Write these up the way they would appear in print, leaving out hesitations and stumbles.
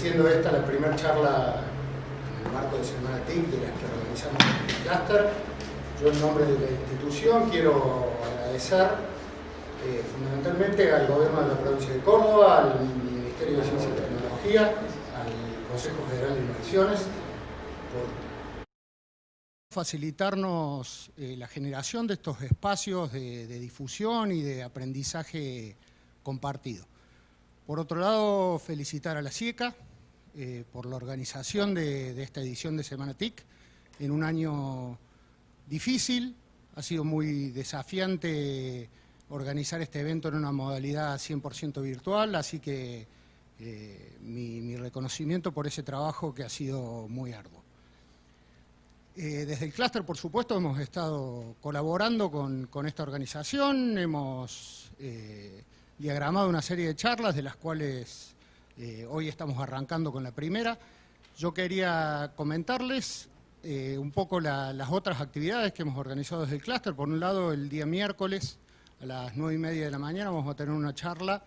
siendo esta la primera charla en el marco de Semana TIC de las que organizamos en el clúster, yo en nombre de la institución quiero agradecer fundamentalmente al Gobierno de la Provincia de Córdoba, al Ministerio de Ciencia y Tecnología, al Consejo Federal de Inversiones, por facilitarnos la generación de estos espacios de difusión y de aprendizaje compartido. Por otro lado, felicitar a la CIECA por la organización de esta edición de Semana TIC en un año difícil. Ha sido muy desafiante organizar este evento en una modalidad 100% virtual, así que mi reconocimiento por ese trabajo que ha sido muy arduo. Desde el clúster, por supuesto, hemos estado colaborando con esta organización, hemos diagramado una serie de charlas, de las cuales hoy estamos arrancando con la primera. Yo quería comentarles un poco las otras actividades que hemos organizado desde el clúster. Por un lado, el día miércoles a las 9:30 de la mañana vamos a tener una charla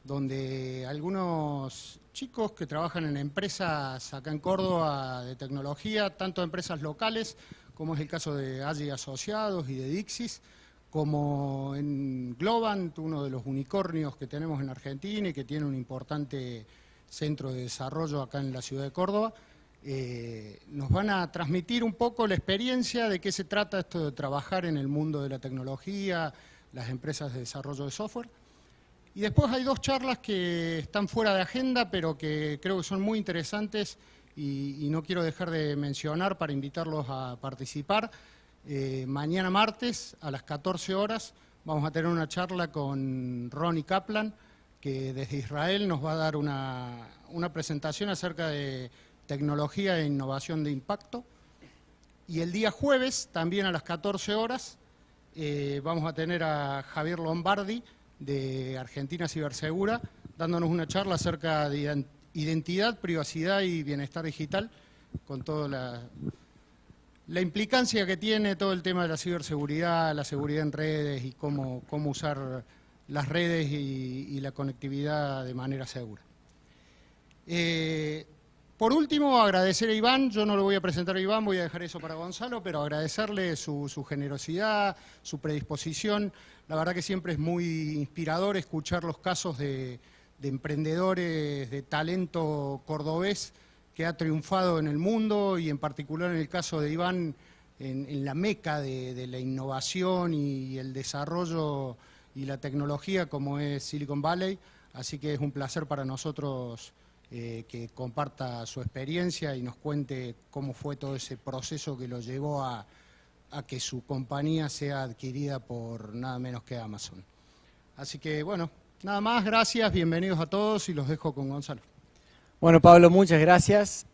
donde algunos chicos que trabajan en empresas acá en Córdoba de tecnología, tanto empresas locales, como es el caso de Aggi Asociados y de Dixis, como en Globant, uno de los unicornios que tenemos en Argentina y que tiene un importante centro de desarrollo acá en la ciudad de Córdoba, nos van a transmitir un poco la experiencia de qué se trata esto de trabajar en el mundo de la tecnología, las empresas de desarrollo de software. Y después hay dos charlas que están fuera de agenda, pero que creo que son muy interesantes y no quiero dejar de mencionar para invitarlos a participar. Mañana martes a las 14 horas vamos a tener una charla con Ronnie Kaplan, que desde Israel nos va a dar una presentación acerca de tecnología e innovación de impacto. Y el día jueves, también a las 14 horas, vamos a tener a Javier Lombardi, de Argentina Cibersegura, dándonos una charla acerca de identidad, privacidad y bienestar digital, con toda la implicancia que tiene todo el tema de la ciberseguridad, la seguridad en redes y cómo usar las redes y la conectividad de manera segura. Por último, agradecer a Iván. Yo no lo voy a presentar a Iván, voy a dejar eso para Gonzalo, pero agradecerle su generosidad, su predisposición. La verdad que siempre es muy inspirador escuchar los casos de emprendedores, de talento cordobés que ha triunfado en el mundo y en particular en el caso de Iván, en la meca de la innovación y el desarrollo y la tecnología como es Silicon Valley. Así que es un placer para nosotros que comparta su experiencia y nos cuente cómo fue todo ese proceso que lo llevó a que su compañía sea adquirida por nada menos que Amazon. Así que, bueno, nada más, gracias, bienvenidos a todos y los dejo con Gonzalo. Bueno, Pablo, muchas gracias.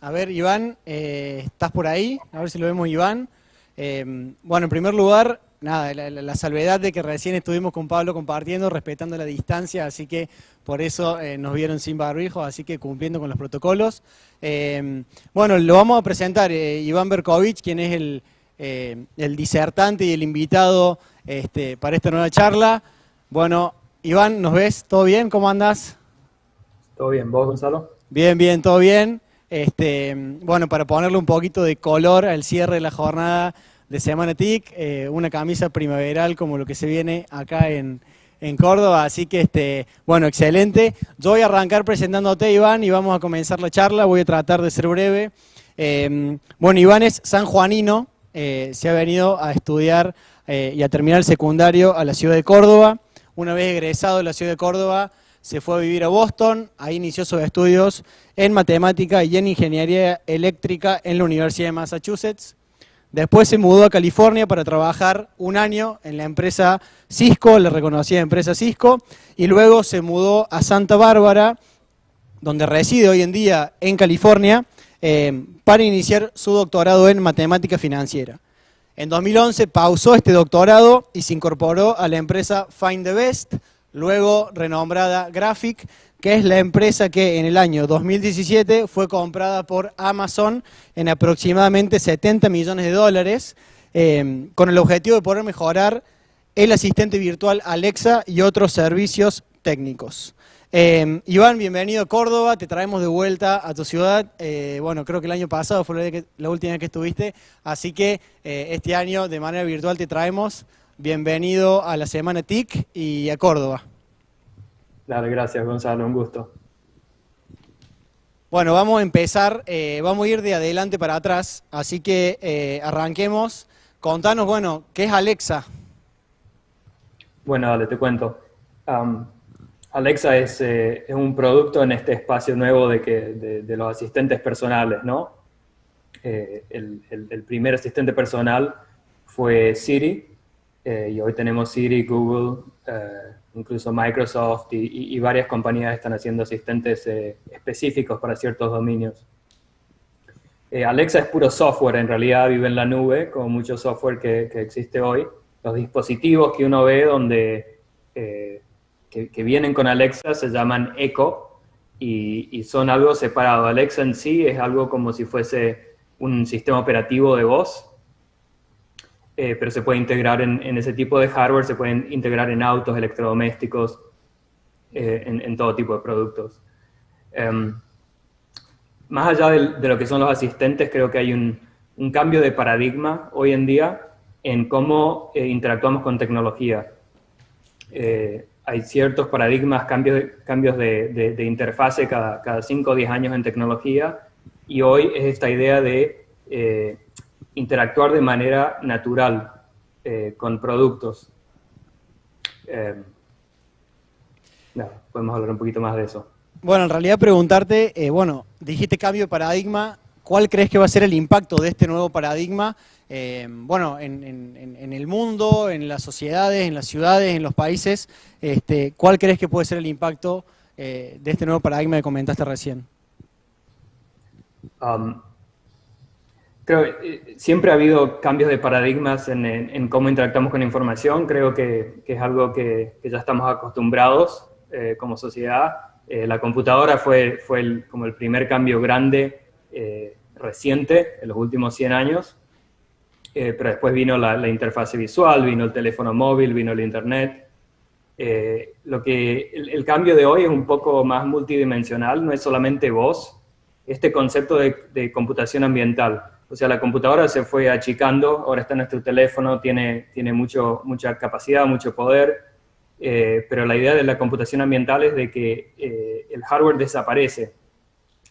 A ver, Iván, ¿estás por ahí? A ver si lo vemos, Iván. Bueno, en primer lugar, nada, la salvedad de que recién estuvimos con Pablo compartiendo, respetando la distancia, así que por eso nos vieron sin barbijo, así que cumpliendo con los protocolos. Bueno, lo vamos a presentar, Iván Berkovich, quien es el disertante y el invitado para esta nueva charla. Bueno, Iván, ¿nos ves? ¿Todo bien? ¿Cómo andás? ¿Todo bien? ¿Vos, Gonzalo? Bien, bien, todo bien. Bueno, para ponerle un poquito de color al cierre de la jornada de Semana TIC, una camisa primaveral como lo que se viene acá en Córdoba, así que, bueno, excelente. Yo voy a arrancar presentándote, Iván, y vamos a comenzar la charla, voy a tratar de ser breve. Bueno, Iván es sanjuanino, se ha venido a estudiar y a terminar el secundario a la ciudad de Córdoba. Una vez egresado de la ciudad de Córdoba, se fue a vivir a Boston, ahí inició sus estudios en matemática y en ingeniería eléctrica en la Universidad de Massachusetts. Después se mudó a California para trabajar un año en la empresa Cisco, la reconocida empresa Cisco, y luego se mudó a Santa Bárbara, donde reside hoy en día en California, para iniciar su doctorado en matemática financiera. En 2011 pausó este doctorado y se incorporó a la empresa Find the Best, luego renombrada Graphic, que es la empresa que en el año 2017 fue comprada por Amazon en aproximadamente $70 millones, con el objetivo de poder mejorar el asistente virtual Alexa y otros servicios técnicos. Iván, bienvenido a Córdoba, te traemos de vuelta a tu ciudad. Bueno, creo que el año pasado fue la última vez que estuviste, así que este año de manera virtual te traemos. Bienvenido a la Semana TIC y a Córdoba. Dale, gracias Gonzalo, un gusto. Bueno, vamos a empezar, vamos a ir de adelante para atrás, así que arranquemos. Contanos, bueno, ¿qué es Alexa? Bueno, dale, te cuento. Alexa es un producto en este espacio nuevo de los asistentes personales, ¿no? El primer asistente personal fue Siri, y hoy tenemos Siri, Google, incluso Microsoft y varias compañías están haciendo asistentes específicos para ciertos dominios. Alexa es puro software, en realidad vive en la nube, como mucho software que existe hoy. Los dispositivos que uno ve donde... que vienen con Alexa se llaman Echo y son algo separado. Alexa en sí es algo como si fuese un sistema operativo de voz, pero se puede integrar en ese tipo de hardware, se pueden integrar en autos, electrodomésticos, en todo tipo de productos. Más allá de lo que son los asistentes, creo que hay un cambio de paradigma hoy en día en cómo interactuamos con tecnología. Hay ciertos paradigmas, cambios de interfase cada 5 o 10 años en tecnología, y hoy es esta idea de interactuar de manera natural con productos. Podemos hablar un poquito más de eso. Bueno, en realidad preguntarte, bueno, dijiste cambio de paradigma, ¿cuál crees que va a ser el impacto de este nuevo paradigma? Bueno, en el mundo, en las sociedades, en las ciudades, en los países, ¿cuál crees que puede ser el impacto de este nuevo paradigma que comentaste recién? Creo que siempre ha habido cambios de paradigmas en cómo interactuamos con información. Creo que es algo que ya estamos acostumbrados como sociedad. La computadora fue como el primer cambio grande reciente en los últimos 100 años. Pero después vino la interfase visual, vino el teléfono móvil, vino el internet. El cambio de hoy es un poco más multidimensional, no es solamente voz, este concepto de computación ambiental. O sea, la computadora se fue achicando, ahora está en nuestro teléfono, tiene mucha capacidad, mucho poder, pero la idea de la computación ambiental es de que el hardware desaparece,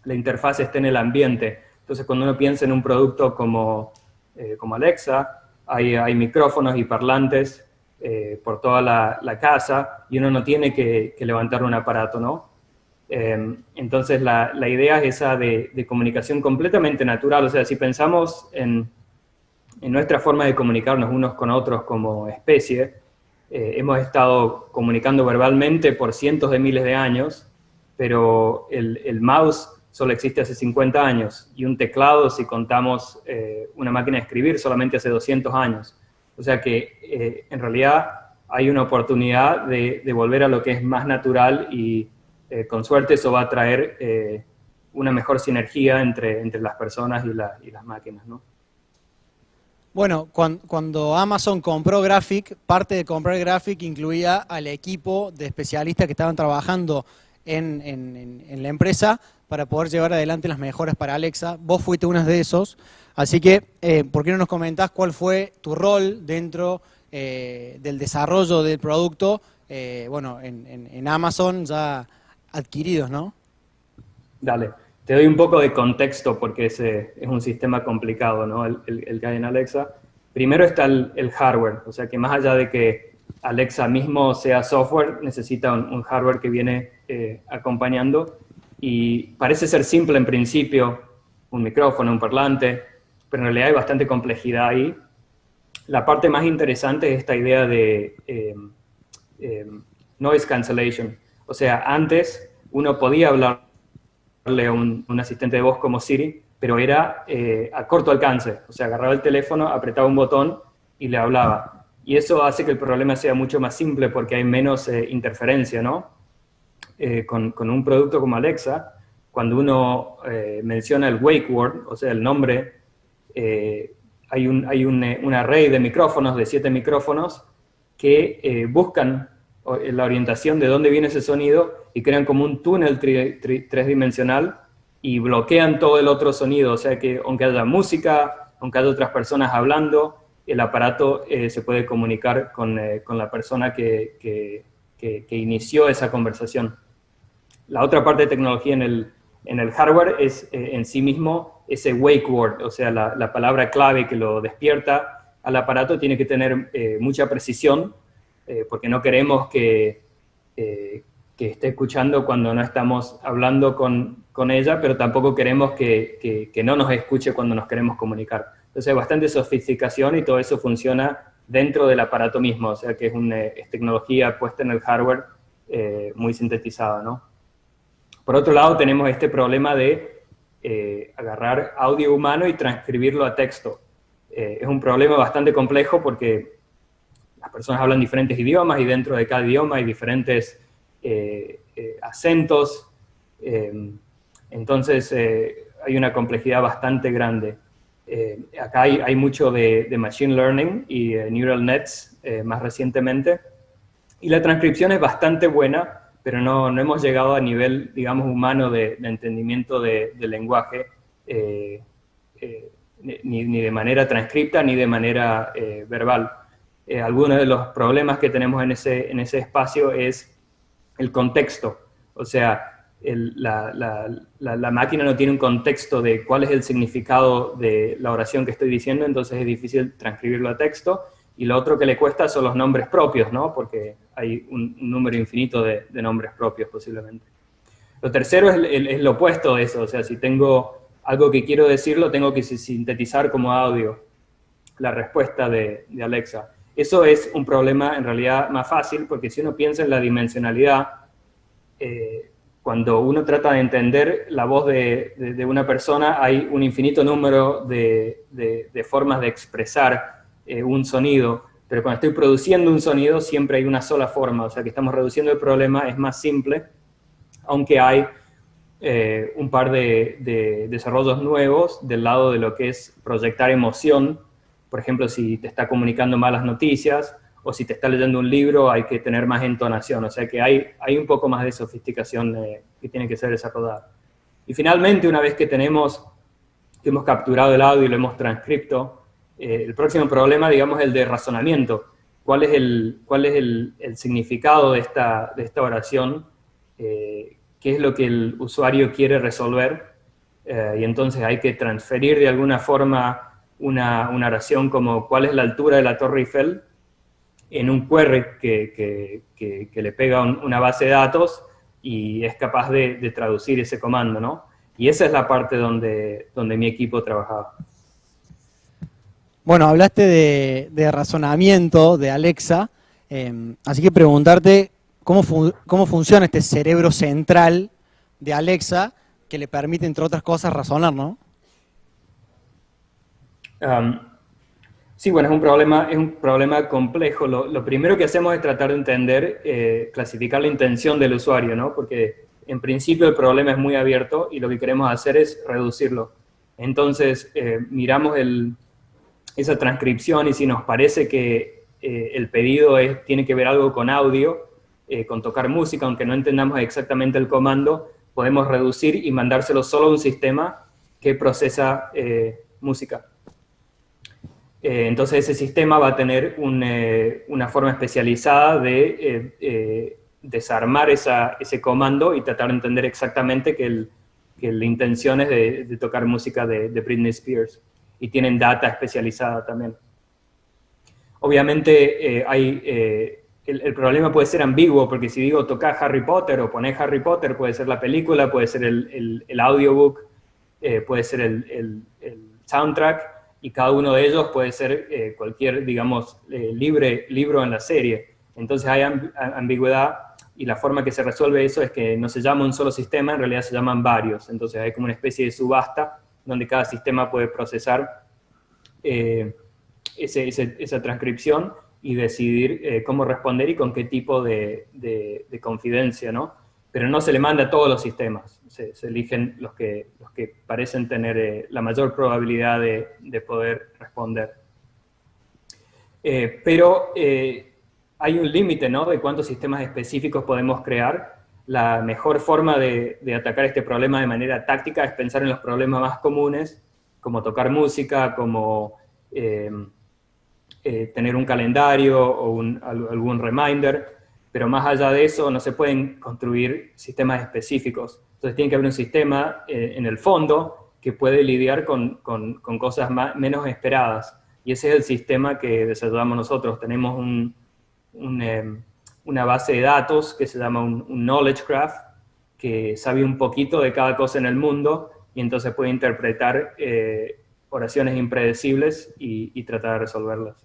la interfaz está en el ambiente. Entonces, cuando uno piensa en un producto como Alexa, hay micrófonos y parlantes por toda la casa y uno no tiene que levantar un aparato, ¿no? Entonces la idea es esa de comunicación completamente natural. O sea, si pensamos en nuestra forma de comunicarnos unos con otros como especie, hemos estado comunicando verbalmente por cientos de miles de años, pero el mouse solo existe hace 50 años, y un teclado, si contamos una máquina de escribir, solamente hace 200 años. O sea que en realidad hay una oportunidad de volver a lo que es más natural y con suerte eso va a traer una mejor sinergia entre las personas y las máquinas, ¿no? Bueno, cuando Amazon compró Graphic, parte de comprar Graphic incluía al equipo de especialistas que estaban trabajando en la empresa para poder llevar adelante las mejoras para Alexa. Vos fuiste uno de esos, así que ¿por qué no nos comentás cuál fue tu rol dentro del desarrollo del producto, bueno, en Amazon ya adquiridos, ¿no? Dale, te doy un poco de contexto porque es un sistema complicado, ¿no? El que hay en Alexa. Primero está el hardware, o sea que más allá de que Alexa mismo sea software, necesita un hardware que viene acompañando, y parece ser simple en principio, un micrófono, un parlante, pero en realidad hay bastante complejidad ahí. La parte más interesante es esta idea de noise cancellation. O sea, antes uno podía hablarle a un asistente de voz como Siri, pero era a corto alcance. O sea, agarraba el teléfono, apretaba un botón y le hablaba. Y eso hace que el problema sea mucho más simple porque hay menos interferencia, ¿no? Con un producto como Alexa, cuando uno menciona el wake word, o sea, el nombre, hay un array de micrófonos, de 7 micrófonos, que buscan la orientación de dónde viene ese sonido y crean como un túnel tridimensional y bloquean todo el otro sonido. O sea que aunque haya música, aunque haya otras personas hablando, el aparato se puede comunicar con la persona que inició esa conversación. La otra parte de tecnología en el hardware es en sí mismo ese wake word, o sea, la palabra clave que lo despierta al aparato tiene que tener mucha precisión, porque no queremos que esté escuchando cuando no estamos hablando con ella, pero tampoco queremos que no nos escuche cuando nos queremos comunicar. Entonces hay bastante sofisticación y todo eso funciona dentro del aparato mismo, o sea que es tecnología puesta en el hardware muy sintetizada, ¿no? Por otro lado tenemos este problema de agarrar audio humano y transcribirlo a texto. Es un problema bastante complejo porque las personas hablan diferentes idiomas y dentro de cada idioma hay diferentes acentos, entonces hay una complejidad bastante grande. Acá hay mucho de Machine Learning y Neural Nets más recientemente, y la transcripción es bastante buena, pero no hemos llegado a nivel, digamos, humano de entendimiento del lenguaje, ni de manera transcripta ni de manera verbal. Algunos de los problemas que tenemos en ese espacio es el contexto, o sea, la máquina no tiene un contexto de cuál es el significado de la oración que estoy diciendo, entonces es difícil transcribirlo a texto, y lo otro que le cuesta son los nombres propios, ¿no? Porque hay un número infinito de nombres propios posiblemente. Lo tercero es lo opuesto de eso, o sea, si tengo algo que quiero decirlo, tengo que sintetizar como audio la respuesta de Alexa. Eso es un problema en realidad más fácil, porque si uno piensa en la dimensionalidad, cuando uno trata de entender la voz de una persona, hay un infinito número de formas de expresar un sonido, pero cuando estoy produciendo un sonido siempre hay una sola forma, o sea que estamos reduciendo el problema, es más simple, aunque hay un par de desarrollos nuevos del lado de lo que es proyectar emoción. Por ejemplo, si te está comunicando malas noticias o si te está leyendo un libro, hay que tener más entonación. O sea que hay un poco más de sofisticación que tiene que ser desarrollada. Y finalmente, una vez que hemos capturado el audio y lo hemos transcrito, el próximo problema, digamos, es el de razonamiento. ¿Cuál es el significado de esta oración? ¿Qué es lo que el usuario quiere resolver? Y entonces hay que transferir de alguna forma una oración como ¿cuál es la altura de la Torre Eiffel? En un query que le pega una base de datos y es capaz de traducir ese comando, ¿no? Y esa es la parte donde mi equipo trabajaba. Bueno, hablaste de razonamiento de Alexa, así que preguntarte cómo funciona este cerebro central de Alexa que le permite, entre otras cosas, razonar, ¿no? Sí, bueno, es un problema complejo. Lo primero que hacemos es tratar de entender, clasificar la intención del usuario, ¿no? Porque en principio el problema es muy abierto y lo que queremos hacer es reducirlo. Entonces, miramos esa transcripción y si nos parece que el pedido tiene que ver algo con audio, con tocar música, aunque no entendamos exactamente el comando, podemos reducir y mandárselo solo a un sistema que procesa música. Entonces ese sistema va a tener una forma especializada de desarmar ese comando y tratar de entender exactamente que la intención es de tocar música de Britney Spears. Y tienen data especializada también. Obviamente el problema puede ser ambiguo, porque si digo tocar Harry Potter o poner Harry Potter, puede ser la película, puede ser el audiobook, puede ser el soundtrack, y cada uno de ellos puede ser cualquier, digamos, libro en la serie. Entonces hay ambigüedad, y la forma que se resuelve eso es que no se llama un solo sistema, en realidad se llaman varios. Entonces hay como una especie de subasta, donde cada sistema puede procesar esa transcripción y decidir cómo responder y con qué tipo de confidencia, ¿no? Pero no se le manda a todos los sistemas, se eligen los que parecen tener la mayor probabilidad de poder responder. Pero hay un límite, ¿no?, de cuántos sistemas específicos podemos crear. La mejor forma de atacar este problema de manera táctica es pensar en los problemas más comunes, como tocar música, como tener un calendario o algún reminder, pero más allá de eso no se pueden construir sistemas específicos. Entonces tiene que haber un sistema en el fondo que puede lidiar con cosas menos esperadas. Y ese es el sistema que desarrollamos nosotros. Tenemos una base de datos que se llama un knowledge graph, que sabe un poquito de cada cosa en el mundo y entonces puede interpretar oraciones impredecibles y tratar de resolverlas.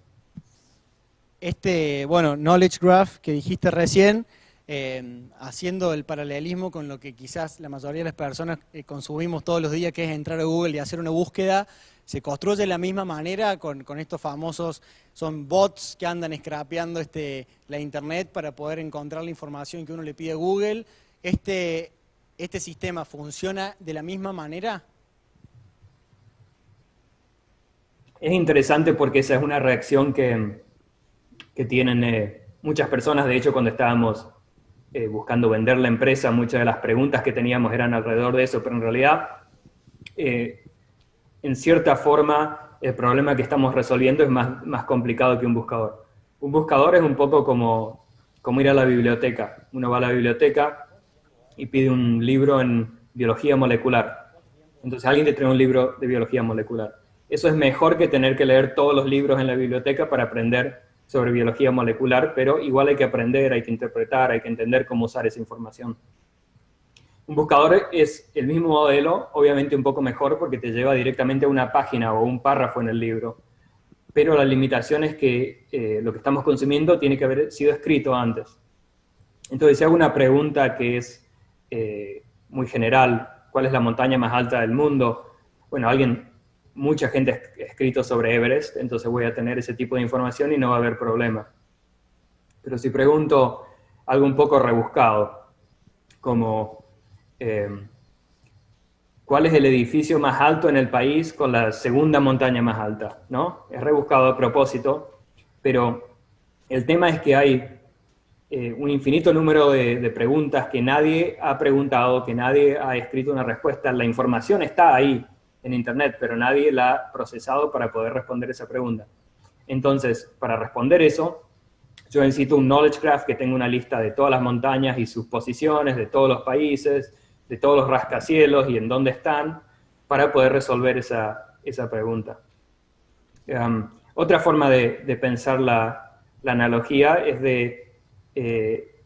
Bueno, Knowledge Graph que dijiste recién, haciendo el paralelismo con lo que quizás la mayoría de las personas consumimos todos los días, que es entrar a Google y hacer una búsqueda, se construye de la misma manera con estos famosos, son bots que andan scrapeando la internet para poder encontrar la información que uno le pide a Google. ¿Este sistema funciona de la misma manera? Es interesante porque esa es una reacción que tienen muchas personas. De hecho, cuando estábamos buscando vender la empresa, muchas de las preguntas que teníamos eran alrededor de eso, pero en realidad, en cierta forma, el problema que estamos resolviendo es más complicado que un buscador. Un buscador es un poco como ir a la biblioteca. Uno va a la biblioteca y pide un libro en biología molecular. Entonces alguien te trae un libro de biología molecular. Eso es mejor que tener que leer todos los libros en la biblioteca para aprender sobre biología molecular, pero igual hay que aprender, hay que interpretar, hay que entender cómo usar esa información. Un buscador es el mismo modelo, obviamente un poco mejor porque te lleva directamente a una página o un párrafo en el libro, pero la limitación es que lo que estamos consumiendo tiene que haber sido escrito antes. Entonces, si hago una pregunta que es muy general, ¿cuál es la montaña más alta del mundo? Bueno, mucha gente ha escrito sobre Everest, entonces voy a tener ese tipo de información y no va a haber problema. Pero si pregunto algo un poco rebuscado, como ¿cuál es el edificio más alto en el país con la segunda montaña más alta? ¿No? Es rebuscado a propósito, pero el tema es que hay un infinito número de preguntas que nadie ha preguntado, que nadie ha escrito una respuesta. La información está ahí en Internet, pero nadie la ha procesado para poder responder esa pregunta. Entonces, para responder eso, yo necesito un knowledge graph que tenga una lista de todas las montañas y sus posiciones, de todos los países, de todos los rascacielos y en dónde están, para poder resolver esa pregunta. Otra forma de pensar la analogía es de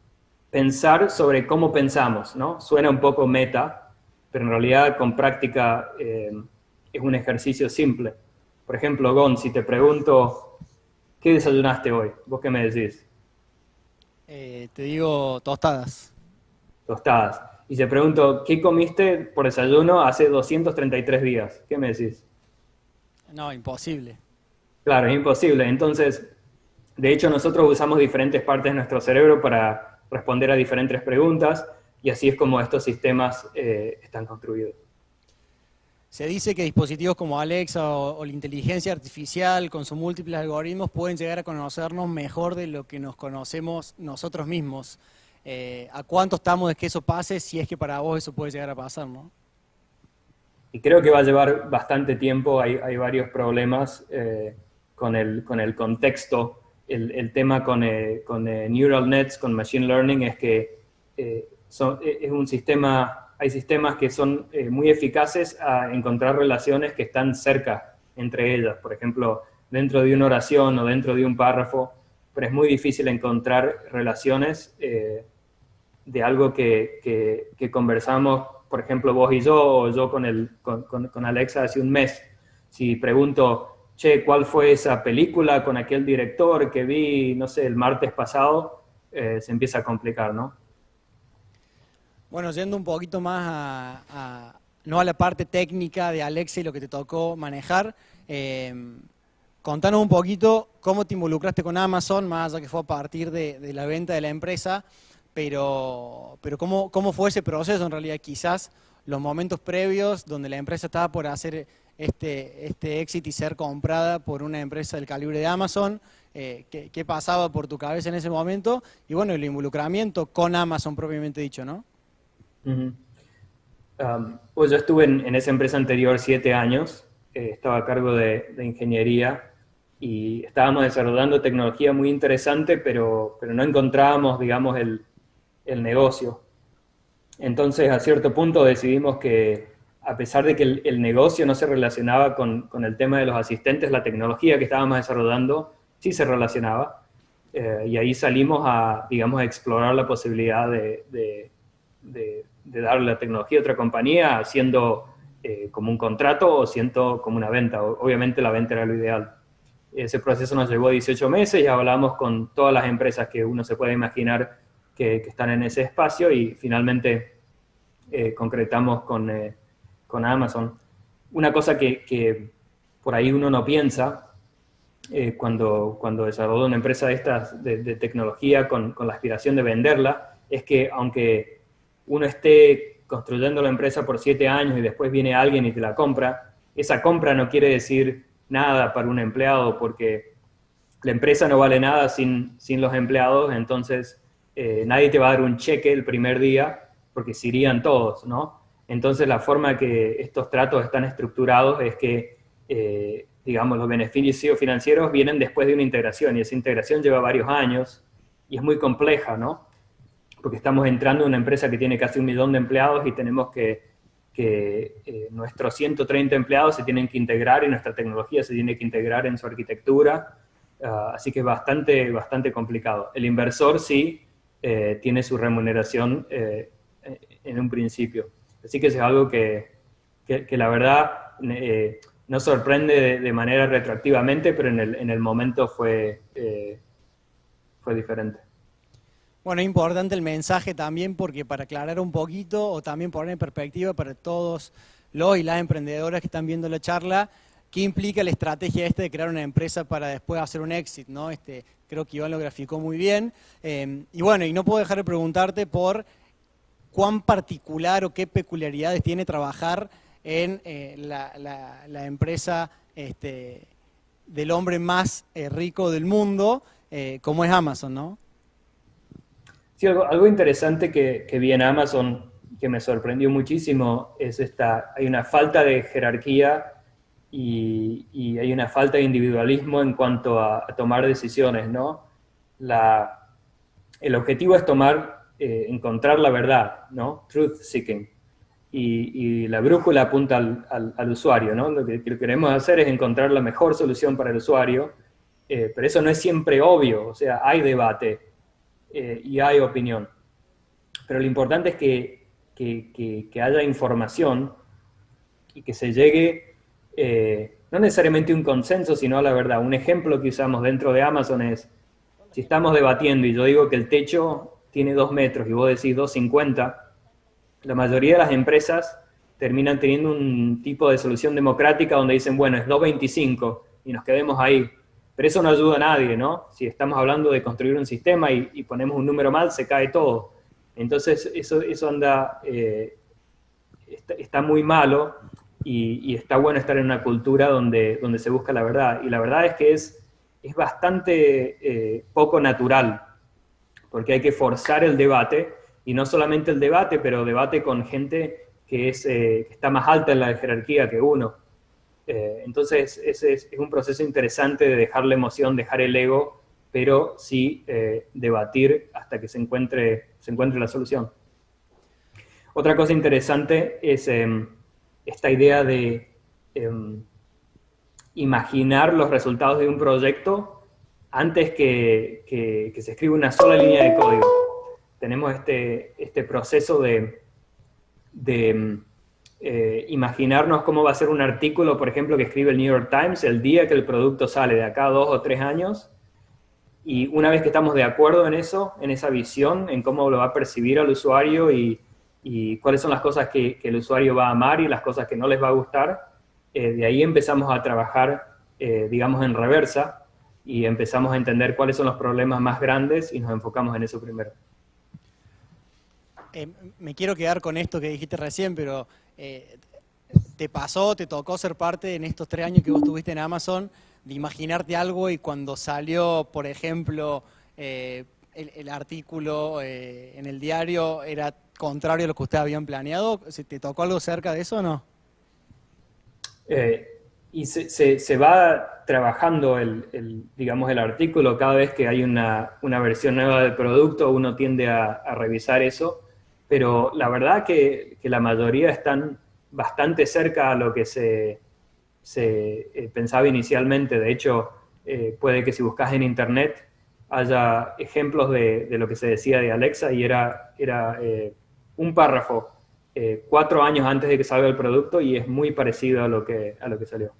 pensar sobre cómo pensamos, ¿no? Suena un poco meta, pero en realidad con práctica es un ejercicio simple. Por ejemplo, Gon, si te pregunto, ¿qué desayunaste hoy? ¿Vos qué me decís? Te digo tostadas. Tostadas. Y te pregunto, ¿qué comiste por desayuno hace 233 días? ¿Qué me decís? No, imposible. Claro, es imposible. Entonces, de hecho, nosotros usamos diferentes partes de nuestro cerebro para responder a diferentes preguntas, y así es como estos sistemas están construidos. Se dice que dispositivos como Alexa o la inteligencia artificial con sus múltiples algoritmos pueden llegar a conocernos mejor de lo que nos conocemos nosotros mismos. ¿A cuánto estamos de que eso pase, si es que para vos eso puede llegar a pasar, ¿no? Y creo que va a llevar bastante tiempo. Hay varios problemas con el contexto. El tema con neural nets, con machine learning, es que es un sistema, hay sistemas que son muy eficaces a encontrar relaciones que están cerca entre ellas. Por ejemplo, dentro de una oración o dentro de un párrafo, pero es muy difícil encontrar relaciones de algo que conversamos, por ejemplo, vos y yo, o yo con Alexa hace un mes. Si pregunto, che, ¿cuál fue esa película con aquel director que vi, no sé, el martes pasado? Se empieza a complicar, ¿no? Bueno, yendo un poquito más no a la parte técnica de Alexa y lo que te tocó manejar, contanos un poquito cómo te involucraste con Amazon, más allá que fue a partir de la venta de la empresa, pero ¿cómo fue ese proceso en realidad? Quizás los momentos previos donde la empresa estaba por hacer este éxito y ser comprada por una empresa del calibre de Amazon, qué pasaba por tu cabeza en ese momento y bueno, el involucramiento con Amazon propiamente dicho, ¿no? Uh-huh. Pues yo estuve en esa empresa anterior 7 años, estaba a cargo de ingeniería y estábamos desarrollando tecnología muy interesante, pero no encontrábamos, digamos, el negocio. Entonces, a cierto punto decidimos que, a pesar de que el negocio no se relacionaba con el tema de los asistentes, la tecnología que estábamos desarrollando sí se relacionaba. Y ahí salimos a, digamos, a explorar la posibilidad de darle la tecnología a otra compañía, haciendo como un contrato o siendo como una venta. Obviamente la venta era lo ideal. Ese proceso nos llevó 18 meses y hablamos con todas las empresas que uno se puede imaginar que están en ese espacio y finalmente concretamos con Amazon. Una cosa que por ahí uno no piensa cuando desarrolla una empresa de estas de tecnología con la aspiración de venderla, es que aunque uno esté construyendo la empresa por 7 años y después viene alguien y te la compra, esa compra no quiere decir nada para un empleado porque la empresa no vale nada sin los empleados, entonces nadie te va a dar un cheque el primer día porque se irían todos, ¿no? Entonces la forma que estos tratos están estructurados es que, digamos, los beneficios financieros vienen después de una integración y esa integración lleva varios años y es muy compleja, ¿no? Porque estamos entrando en una empresa que tiene casi 1 millón de empleados y tenemos que nuestros 130 empleados se tienen que integrar y nuestra tecnología se tiene que integrar en su arquitectura, así que es bastante complicado. El inversor sí tiene su remuneración en un principio, así que eso es algo que la verdad no sorprende de manera retroactivamente, pero en el momento fue diferente. Bueno, es importante el mensaje también porque para aclarar un poquito o también poner en perspectiva para todos los y las emprendedoras que están viendo la charla, ¿qué implica la estrategia de crear una empresa para después hacer un exit, ¿no? Creo que Iván lo graficó muy bien. Y bueno, y no puedo dejar de preguntarte por cuán particular o qué peculiaridades tiene trabajar en la empresa del hombre más rico del mundo, como es Amazon, ¿no? Sí, algo interesante que vi en Amazon que me sorprendió muchísimo es hay una falta de jerarquía y hay una falta de individualismo en cuanto a tomar decisiones, ¿no? El objetivo es encontrar la verdad, ¿no? Truth seeking. Y la brújula apunta al usuario, ¿no? Lo que queremos hacer es encontrar la mejor solución para el usuario, pero eso no es siempre obvio, o sea, hay debate. Y hay opinión. Pero lo importante es que haya información y que se llegue, no necesariamente a un consenso, sino a la verdad. Un ejemplo que usamos dentro de Amazon es, si estamos debatiendo y yo digo que el techo tiene 2 metros y vos decís 2,50, la mayoría de las empresas terminan teniendo un tipo de solución democrática donde dicen, bueno, es 2,25 y nos quedemos ahí. Pero eso no ayuda a nadie, ¿no? Si estamos hablando de construir un sistema y ponemos un número mal, se cae todo. Entonces, eso anda, está muy malo y está bueno estar en una cultura donde se busca la verdad. Y la verdad es que es bastante poco natural, porque hay que forzar el debate, y no solamente el debate, pero debate con gente que está más alta en la jerarquía que uno. Entonces, ese es un proceso interesante de dejar la emoción, dejar el ego, pero sí debatir hasta que se encuentre la solución. Otra cosa interesante es esta idea de imaginar los resultados de un proyecto antes que se escriba una sola línea de código. Tenemos este proceso de imaginarnos cómo va a ser un artículo, por ejemplo, que escribe el New York Times el día que el producto sale, de acá a 2 o 3 años, y una vez que estamos de acuerdo en eso, en esa visión, en cómo lo va a percibir al usuario y cuáles son las cosas que el usuario va a amar y las cosas que no les va a gustar, de ahí empezamos a trabajar, digamos, en reversa, y empezamos a entender cuáles son los problemas más grandes y nos enfocamos en eso primero. Me quiero quedar con esto que dijiste recién, pero te tocó ser parte en estos 3 años que vos estuviste en Amazon imaginarte algo y cuando salió, por ejemplo, el artículo en el diario era contrario a lo que ustedes habían planeado? ¿Te tocó algo cerca de eso o no? Y se va trabajando digamos, el artículo cada vez que hay una versión nueva del producto, uno tiende a revisar eso, pero la verdad que la mayoría están bastante cerca a lo que se pensaba inicialmente. De hecho, puede que si buscas en internet haya ejemplos de lo que se decía de Alexa y era un párrafo 4 años antes de que salga el producto y es muy parecido a lo que salió.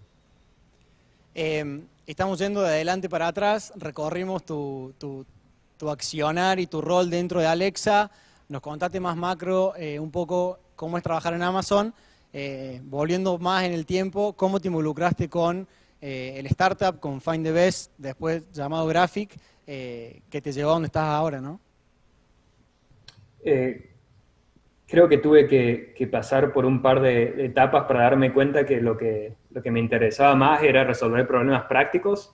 Estamos yendo de adelante para atrás, recorrimos tu accionar y tu rol dentro de Alexa, nos contaste más macro un poco cómo es trabajar en Amazon, volviendo más en el tiempo, cómo te involucraste con el startup, con Find the Best, después llamado Graphic, que te llevó a donde estás ahora, ¿no? Creo que tuve que pasar por un par de etapas para darme cuenta que lo que me interesaba más era resolver problemas prácticos.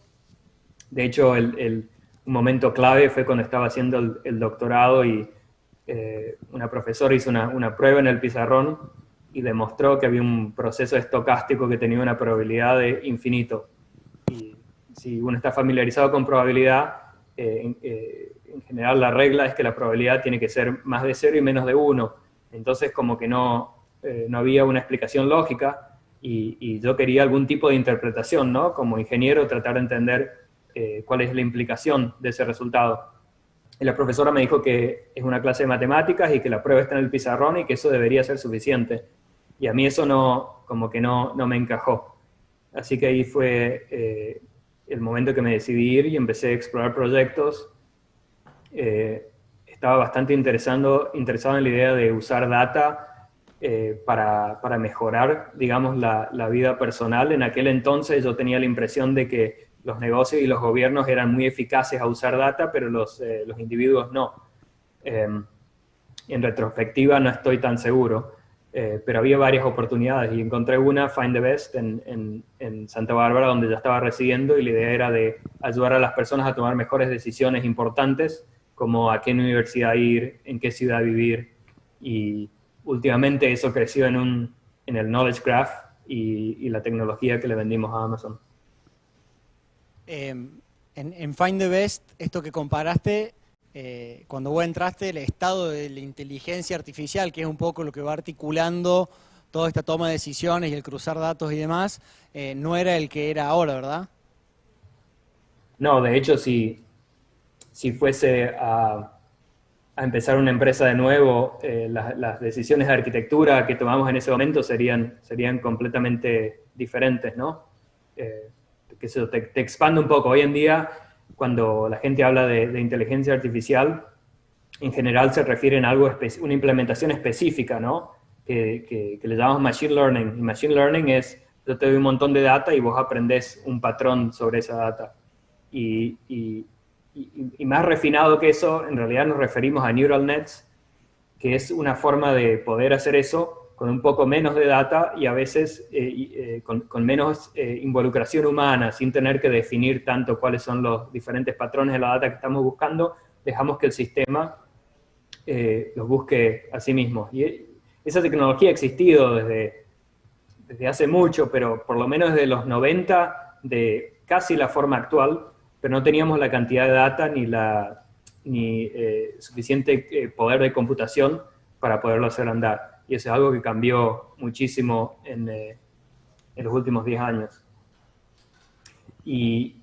De hecho, un momento clave fue cuando estaba haciendo el doctorado y una profesora hizo una prueba en el pizarrón y demostró que había un proceso estocástico que tenía una probabilidad de infinito. Y si uno está familiarizado con probabilidad, en general la regla es que la probabilidad tiene que ser más de 0 y menos de 1. Entonces como que no había una explicación lógica y yo quería algún tipo de interpretación, ¿no? Como ingeniero tratar de entender cuál es la implicación de ese resultado. Y la profesora me dijo que es una clase de matemáticas y que la prueba está en el pizarrón y que eso debería ser suficiente. Y a mí eso no me encajó. Así que ahí fue el momento que me decidí ir y empecé a explorar proyectos. Estaba bastante interesado en la idea de usar data para mejorar, digamos, la vida personal. En aquel entonces yo tenía la impresión de que los negocios y los gobiernos eran muy eficaces a usar data, pero los individuos no. En retrospectiva no estoy tan seguro, pero había varias oportunidades y encontré una, Find the Best, en Santa Bárbara, donde ya estaba residiendo, y la idea era de ayudar a las personas a tomar mejores decisiones importantes, como a qué universidad ir, en qué ciudad vivir, y últimamente eso creció en el Knowledge Graph y la tecnología que le vendimos a Amazon. En Find the Best, esto que comparaste, cuando vos entraste, el estado de la inteligencia artificial, que es un poco lo que va articulando toda esta toma de decisiones y el cruzar datos y demás, no era el que era ahora, ¿verdad? No, de hecho, si fuese a empezar una empresa de nuevo, las decisiones de arquitectura que tomamos en ese momento serían completamente diferentes, ¿no? Que eso te expande un poco. Hoy en día, cuando la gente habla de inteligencia artificial, en general se refiere a una implementación específica, ¿no? Que le llamamos Machine Learning. Y Machine Learning es, yo te doy un montón de data y vos aprendés un patrón sobre esa data. Y más refinado que eso, en realidad nos referimos a Neural Nets, que es una forma de poder hacer eso con un poco menos de data y a veces con menos involucración humana, sin tener que definir tanto cuáles son los diferentes patrones de la data que estamos buscando, dejamos que el sistema los busque a sí mismo. Y esa tecnología ha existido desde hace mucho, pero por lo menos desde los 90, de casi la forma actual, pero no teníamos la cantidad de data ni suficiente poder de computación para poderlo hacer andar. Y eso es algo que cambió muchísimo en los últimos 10 años. Y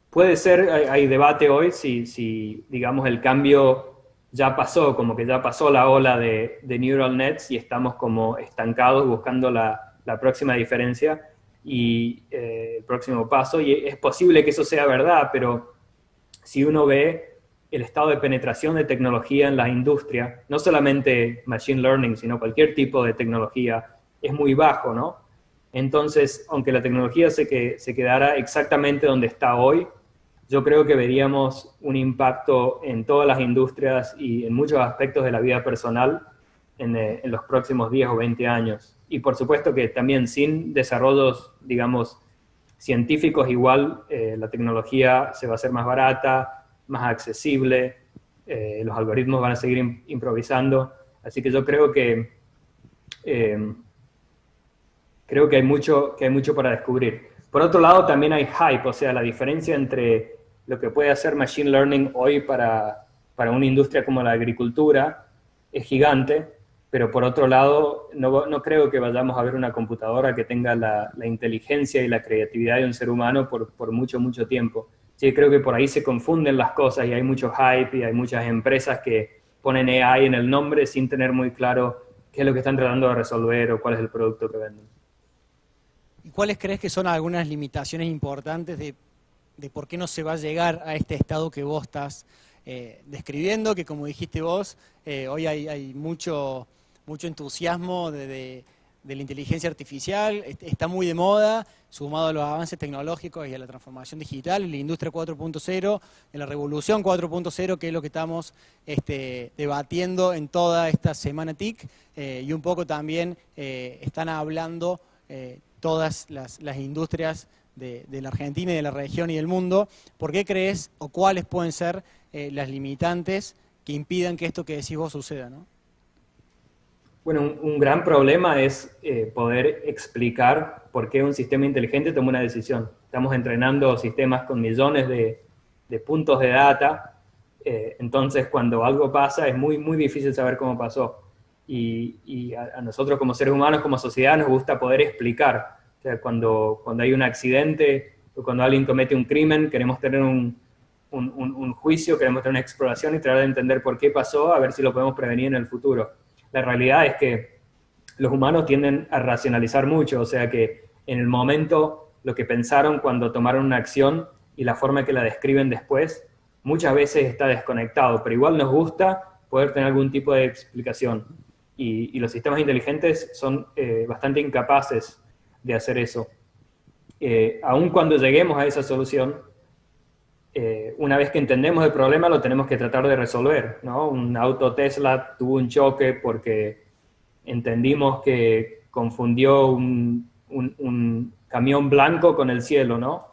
puede ser, hay debate hoy si digamos, el cambio ya pasó, como que ya pasó la ola de Neural Nets y estamos como estancados buscando la próxima diferencia y el próximo paso. Y es posible que eso sea verdad, pero si uno ve el estado de penetración de tecnología en la industria, no solamente Machine Learning, sino cualquier tipo de tecnología, es muy bajo, ¿no? Entonces, aunque la tecnología se quedara exactamente donde está hoy, yo creo que veríamos un impacto en todas las industrias y en muchos aspectos de la vida personal en los próximos 10 o 20 años. Y por supuesto que también sin desarrollos, digamos, científicos igual la tecnología se va a hacer más barata, más accesible, los algoritmos van a seguir improvisando, así que yo creo que hay mucho para descubrir. Por otro lado, también hay hype, o sea, la diferencia entre lo que puede hacer Machine Learning hoy para una industria como la agricultura es gigante, pero por otro lado, no creo que vayamos a ver una computadora que tenga la inteligencia y la creatividad de un ser humano por mucho, mucho tiempo. Sí, creo que por ahí se confunden las cosas y hay mucho hype y hay muchas empresas que ponen AI en el nombre sin tener muy claro qué es lo que están tratando de resolver o cuál es el producto que venden. ¿Y cuáles crees que son algunas limitaciones importantes de por qué no se va a llegar a este estado que vos estás describiendo, que como dijiste vos, hoy hay mucho entusiasmo de la inteligencia artificial, está muy de moda, sumado a los avances tecnológicos y a la transformación digital, en la industria 4.0, en la revolución 4.0, que es lo que estamos debatiendo en toda esta semana TIC, y un poco también están hablando todas las industrias de la Argentina y de la región y del mundo. ¿Por qué crees o cuáles pueden ser las limitantes que impidan que esto que decís vos suceda, ¿no? Bueno, un gran problema es poder explicar por qué un sistema inteligente toma una decisión. Estamos entrenando sistemas con millones de puntos de data, entonces cuando algo pasa es muy, muy difícil saber cómo pasó. Y a nosotros como seres humanos, como sociedad, nos gusta poder explicar. O sea, cuando hay un accidente o cuando alguien comete un crimen, queremos tener un juicio, queremos tener una exploración y tratar de entender por qué pasó, a ver si lo podemos prevenir en el futuro. La realidad es que los humanos tienden a racionalizar mucho, o sea que en el momento lo que pensaron cuando tomaron una acción y la forma que la describen después, muchas veces está desconectado, pero igual nos gusta poder tener algún tipo de explicación. Y los sistemas inteligentes son bastante incapaces de hacer eso. Aun cuando lleguemos a esa solución, una vez que entendemos el problema, lo tenemos que tratar de resolver, ¿no? Un auto Tesla tuvo un choque porque entendimos que confundió un camión blanco con el cielo, ¿no?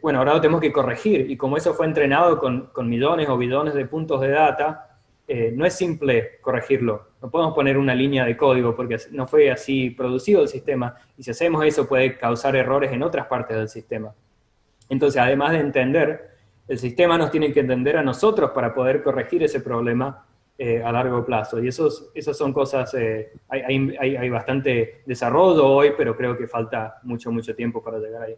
Bueno, ahora lo tenemos que corregir, y como eso fue entrenado con millones o billones de puntos de data, no es simple corregirlo. No podemos poner una línea de código porque no fue así producido el sistema, y si hacemos eso puede causar errores en otras partes del sistema. Entonces, además de entender, el sistema nos tiene que entender a nosotros para poder corregir ese problema a largo plazo. Y esas son cosas, hay bastante desarrollo hoy, pero creo que falta mucho, mucho tiempo para llegar ahí.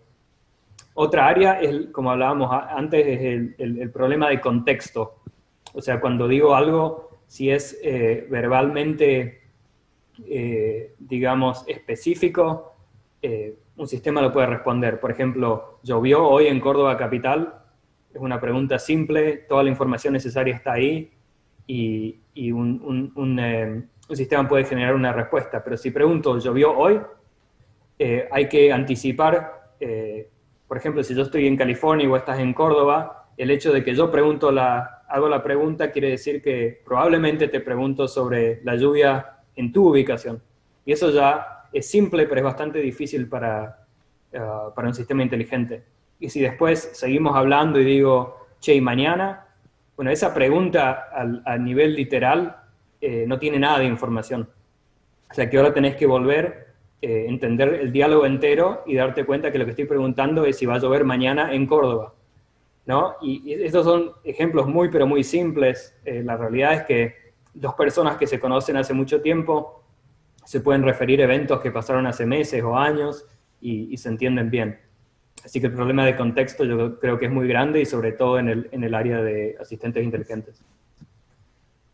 Otra área, como hablábamos antes, es el problema de contexto. O sea, cuando digo algo, si es verbalmente, digamos, específico, un sistema lo puede responder. Por ejemplo, ¿llovió hoy en Córdoba capital? Es una pregunta simple, toda la información necesaria está ahí y un sistema puede generar una respuesta. Pero si pregunto, ¿llovió hoy? Hay que anticipar, por ejemplo, si yo estoy en California y vos estás en Córdoba, el hecho de que yo hago la pregunta quiere decir que probablemente te pregunto sobre la lluvia en tu ubicación. Y eso ya es simple, pero es bastante difícil para un sistema inteligente. Y si después seguimos hablando y digo, che, ¿y mañana? Bueno, esa pregunta a nivel literal no tiene nada de información. O sea que ahora tenés que volver, entender el diálogo entero y darte cuenta que lo que estoy preguntando es si va a llover mañana en Córdoba, ¿no? Y estos son ejemplos muy, pero muy simples. La realidad es que dos personas que se conocen hace mucho tiempo se pueden referir a eventos que pasaron hace meses o años y se entienden bien. Así que el problema de contexto yo creo que es muy grande y sobre todo en el área de asistentes inteligentes.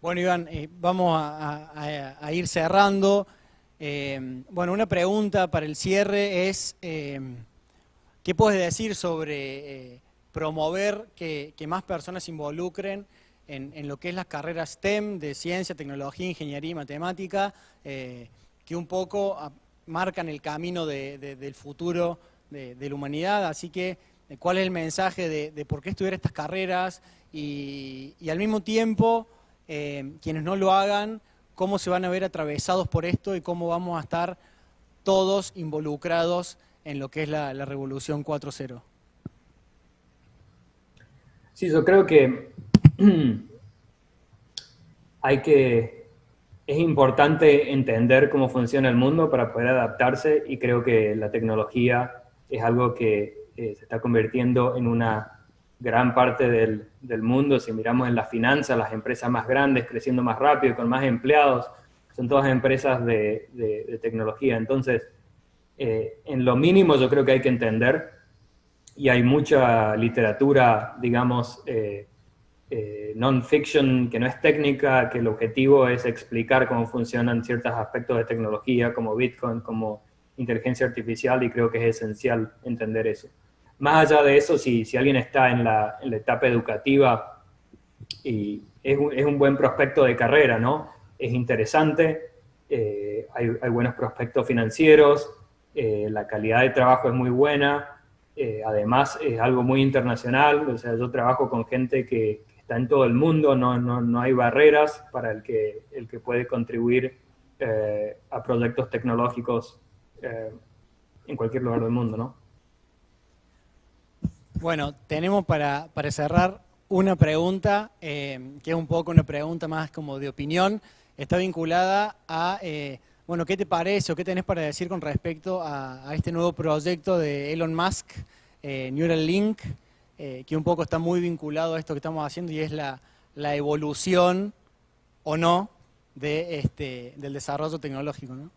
Bueno, Iván, vamos a ir cerrando. Bueno, una pregunta para el cierre es, ¿qué puedes decir sobre promover que más personas se involucren en lo que es las carreras STEM de ciencia, tecnología, ingeniería y matemática, que un poco marcan el camino del futuro de la humanidad? Así que, ¿cuál es el mensaje de por qué estudiar estas carreras? Y al mismo tiempo, quienes no lo hagan, ¿cómo se van a ver atravesados por esto y cómo vamos a estar todos involucrados en lo que es la revolución 4.0. Sí, yo creo que es importante entender cómo funciona el mundo para poder adaptarse, y creo que la tecnología es algo que se está convirtiendo en una gran parte del mundo. Si miramos en las finanzas, las empresas más grandes creciendo más rápido, con más empleados, son todas empresas de tecnología. Entonces, en lo mínimo yo creo que hay que entender, y hay mucha literatura, digamos, non-fiction, que no es técnica, que el objetivo es explicar cómo funcionan ciertos aspectos de tecnología, como Bitcoin, como inteligencia artificial, y creo que es esencial entender eso. Más allá de eso, si alguien está en la etapa educativa, y es un buen prospecto de carrera, ¿no? Es interesante, hay buenos prospectos financieros, la calidad de trabajo es muy buena, además es algo muy internacional. O sea, yo trabajo con gente que está en todo el mundo, no hay barreras para el que puede contribuir a proyectos tecnológicos en cualquier lugar del mundo, ¿no? Bueno, tenemos para cerrar una pregunta, que es un poco una pregunta más como de opinión. Está vinculada a, bueno, ¿qué te parece o qué tenés para decir con respecto a este nuevo proyecto de Elon Musk, Neuralink, que un poco está muy vinculado a esto que estamos haciendo, y es la evolución o no del desarrollo tecnológico, ¿no?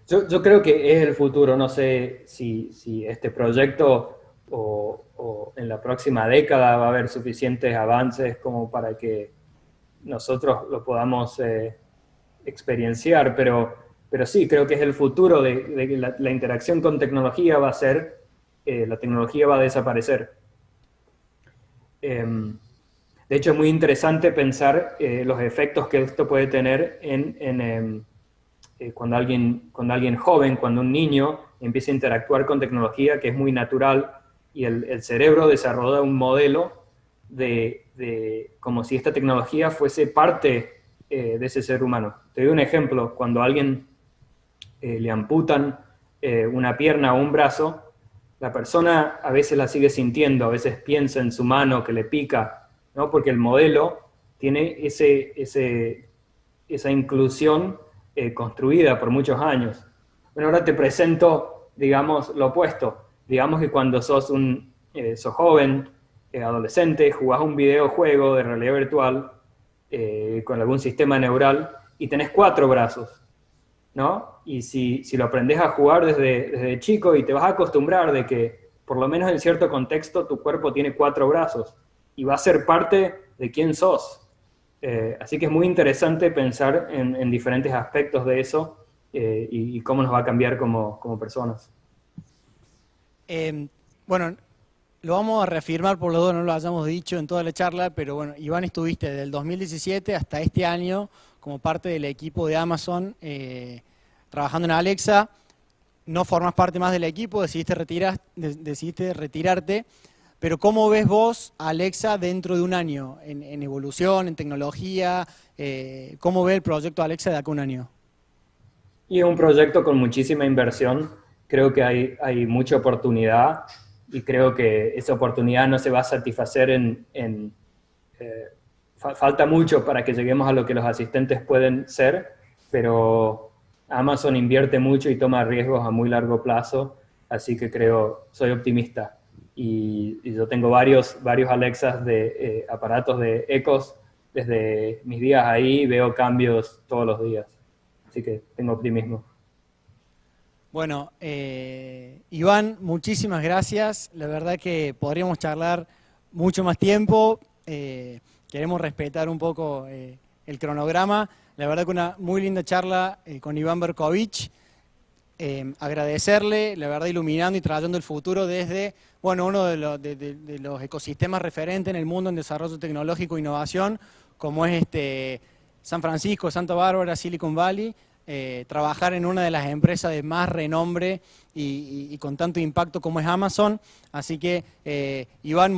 Yo creo que es el futuro. No sé si este proyecto o en la próxima década va a haber suficientes avances como para que nosotros lo podamos experienciar, pero sí, creo que es el futuro de la interacción con tecnología. Va a ser, la tecnología va a desaparecer. De hecho, es muy interesante pensar los efectos que esto puede tener cuando alguien joven, cuando un niño empieza a interactuar con tecnología, que es muy natural, y el cerebro desarrolla un modelo de como si esta tecnología fuese parte de ese ser humano. Te doy un ejemplo: cuando a alguien le amputan una pierna o un brazo, la persona a veces la sigue sintiendo, a veces piensa en su mano que le pica, ¿no? Porque el modelo tiene esa inclusión construida por muchos años. Bueno, ahora te presento, digamos, lo opuesto. Digamos que cuando sos joven, adolescente, jugás un videojuego de realidad virtual con algún sistema neural y tenés 4 brazos, ¿no? Y si lo aprendés a jugar desde chico, y te vas a acostumbrar de que, por lo menos en cierto contexto, tu cuerpo tiene 4 brazos y va a ser parte de quién sos. Así que es muy interesante pensar en diferentes aspectos de eso y cómo nos va a cambiar como personas. Bueno, lo vamos a reafirmar, por lo menos no lo hayamos dicho en toda la charla, pero bueno, Iván, estuviste desde el 2017 hasta este año como parte del equipo de Amazon trabajando en Alexa. No formás parte más del equipo, decidiste retirarte, pero ¿cómo ves vos a Alexa dentro de un año? En evolución, en tecnología, ¿cómo ves el proyecto Alexa de acá a un año? Y es un proyecto con muchísima inversión. Creo que hay mucha oportunidad, y creo que esa oportunidad no se va a satisfacer falta mucho para que lleguemos a lo que los asistentes pueden ser, pero Amazon invierte mucho y toma riesgos a muy largo plazo, así que soy optimista. Y yo tengo varios Alexas de aparatos de Echos desde mis días ahí, veo cambios todos los días, así que tengo optimismo. Bueno, Iván, muchísimas gracias. La verdad que podríamos charlar mucho más tiempo. Queremos respetar un poco el cronograma. La verdad que una muy linda charla con Iván Berkovich. Agradecerle, la verdad, iluminando y trayendo el futuro desde, bueno, uno de los ecosistemas referentes en el mundo en desarrollo tecnológico e innovación, como es San Francisco, Santa Bárbara, Silicon Valley. Trabajar en una de las empresas de más renombre y con tanto impacto como es Amazon. Así que, Iván,